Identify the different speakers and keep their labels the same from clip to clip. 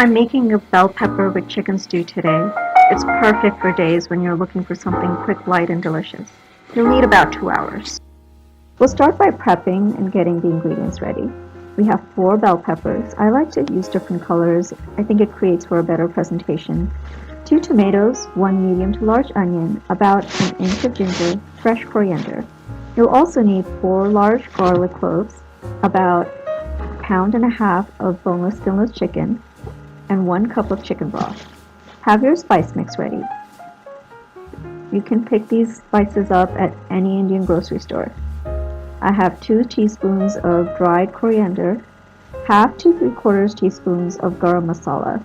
Speaker 1: I'm making a bell pepper with chicken stew today. It's perfect for days when you're looking for something quick, light, and delicious. You'll need about 2 hours. We'll start by prepping and getting the ingredients ready. We have 4 bell peppers. I like to use different colors. I think it creates for a better presentation. 2 tomatoes, 1 medium to large onion, about an inch of ginger, fresh coriander. You'll also need 4 large garlic cloves, about a pound and a half of boneless, skinless chicken, and 1 cup of chicken broth. Have your spice mix ready. You can pick these spices up at any Indian grocery store. I have 2 teaspoons of dried coriander, half to 3/4 teaspoons of garam masala,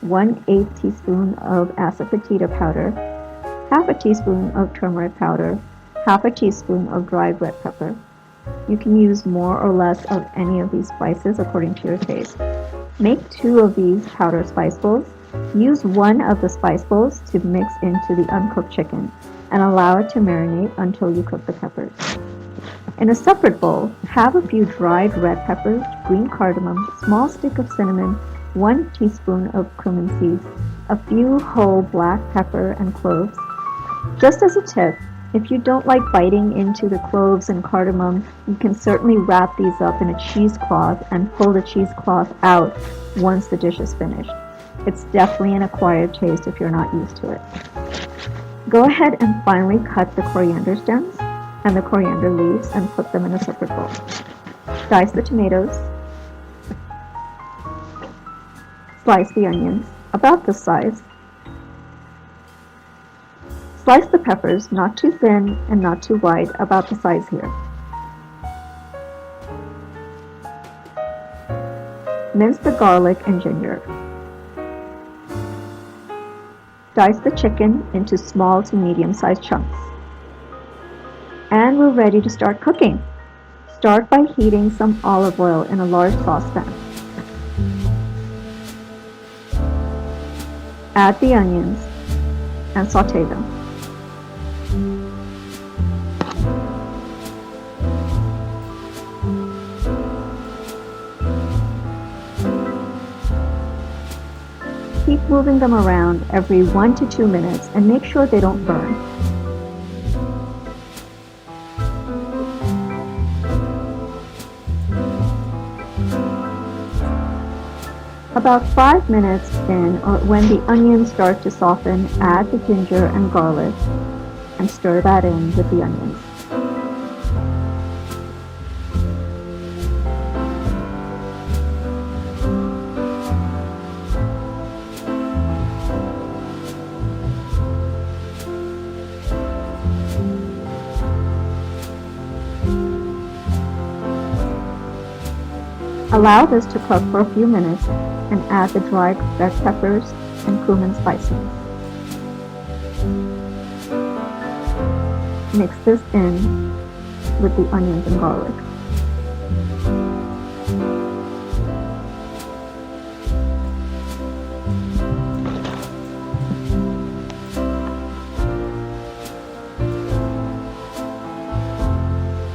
Speaker 1: 1/8 teaspoon of asafetida powder, half a teaspoon of turmeric powder, half a teaspoon of dried red pepper. You can use more or less of any of these spices according to your taste. Make 2 of these powder spice bowls. Use 1 of the spice bowls to mix into the uncooked chicken and allow it to marinate until you cook the peppers. In a separate bowl, have a few dried red peppers, green cardamom, small stick of cinnamon, 1 teaspoon of cumin seeds, a few whole black pepper and cloves. Just as a tip, if you don't like biting into the cloves and cardamom, you can certainly wrap these up in a cheesecloth and pull the cheesecloth out once the dish is finished. It's definitely an acquired taste if you're not used to it. Go ahead and finally cut the coriander stems and the coriander leaves and put them in a separate bowl. Dice the tomatoes. Slice the onions, about this size. Slice the peppers, not too thin and not too wide, about the size here. Mince the garlic and ginger. Dice the chicken into small to medium-sized chunks. And we're ready to start cooking. Start by heating some olive oil in a large saucepan. Add the onions and saute them. Keep moving them around every 1 to 2 minutes and make sure they don't burn. About 5 minutes in, or when the onions start to soften, add the ginger and garlic and stir that in with the onions. Allow this to cook for a few minutes and add the dried red peppers and cumin spices. Mix this in with the onions and garlic.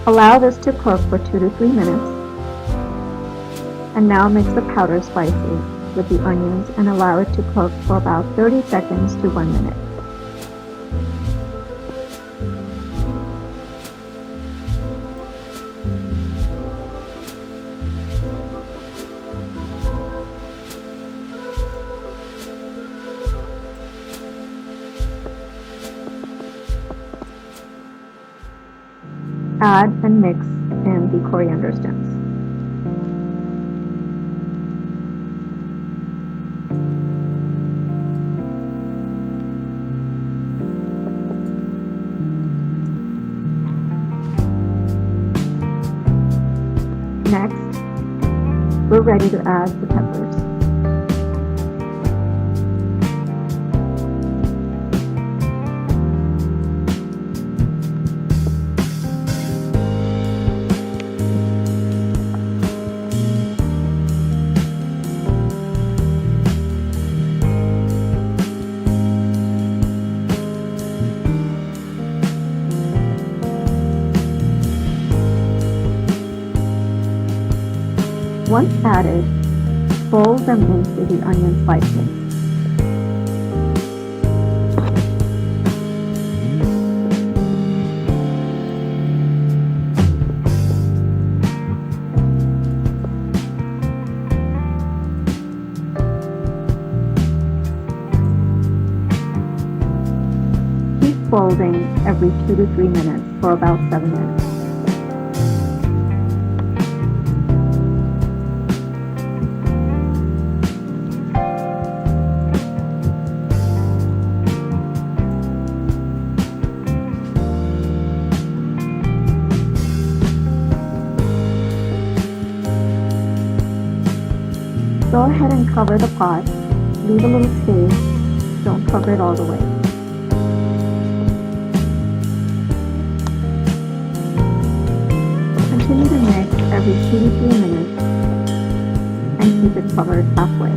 Speaker 1: Allow this to cook for 2 to 3 minutes. And now mix the powder spices with the onions and allow it to cook for about 30 seconds to 1 minute. Add and mix in the coriander stems. Next, we're ready to add the peppers. Once added, fold chop them into the onion slices. Keep folding every 2 to 3 minutes for about 7 minutes. Go ahead and cover the pot. Leave a little space. Don't cover it all the way. Continue to mix every 2 to 3 minutes and keep it covered halfway.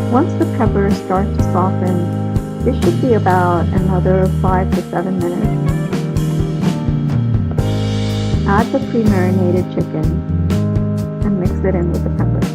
Speaker 1: Once the peppers start to soften, this should be about another 5 to 7 minutes. Add the pre-marinated chicken and mix it in with the peppers.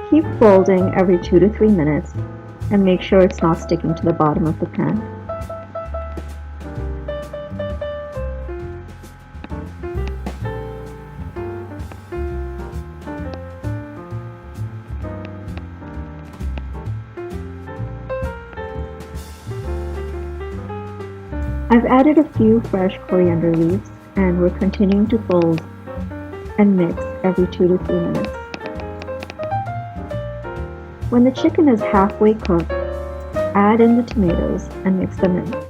Speaker 1: Keep folding every 2 to 3 minutes and make sure it's not sticking to the bottom of the pan. I've added a few fresh coriander leaves and we're continuing to fold and mix every 2 to 3 minutes. When the chicken is halfway cooked, add in the tomatoes and mix them in.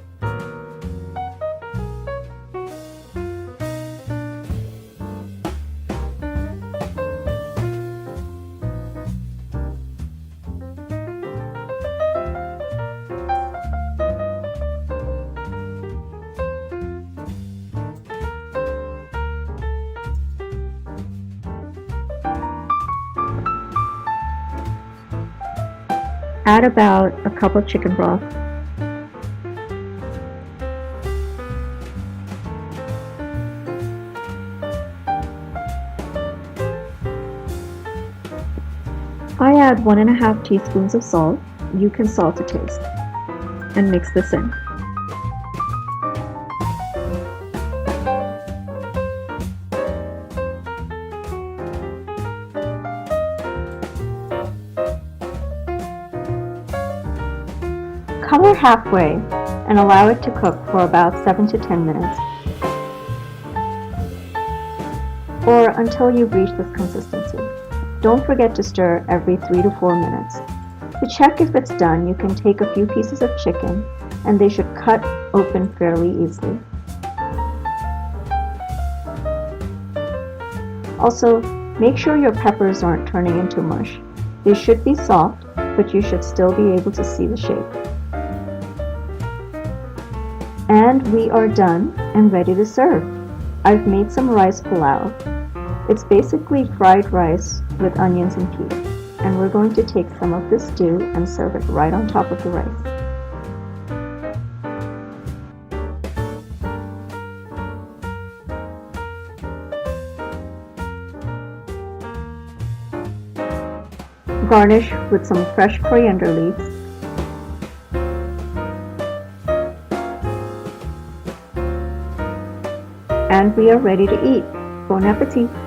Speaker 1: Add about a cup of chicken broth. I add 1½ teaspoons of salt. You can salt to taste. And mix this in. Cover halfway and allow it to cook for about 7 to 10 minutes or until you reach this consistency. Don't forget to stir every 3 to 4 minutes. To check if it's done, you can take a few pieces of chicken and they should cut open fairly easily. Also, make sure your peppers aren't turning into mush. They should be soft, but you should still be able to see the shape. And we are done and ready to serve. I've made some rice pulao. It's basically fried rice with onions and peas. And we're going to take some of this stew and serve it right on top of the rice. Garnish with some fresh coriander leaves. And we are ready to eat. Bon appetit!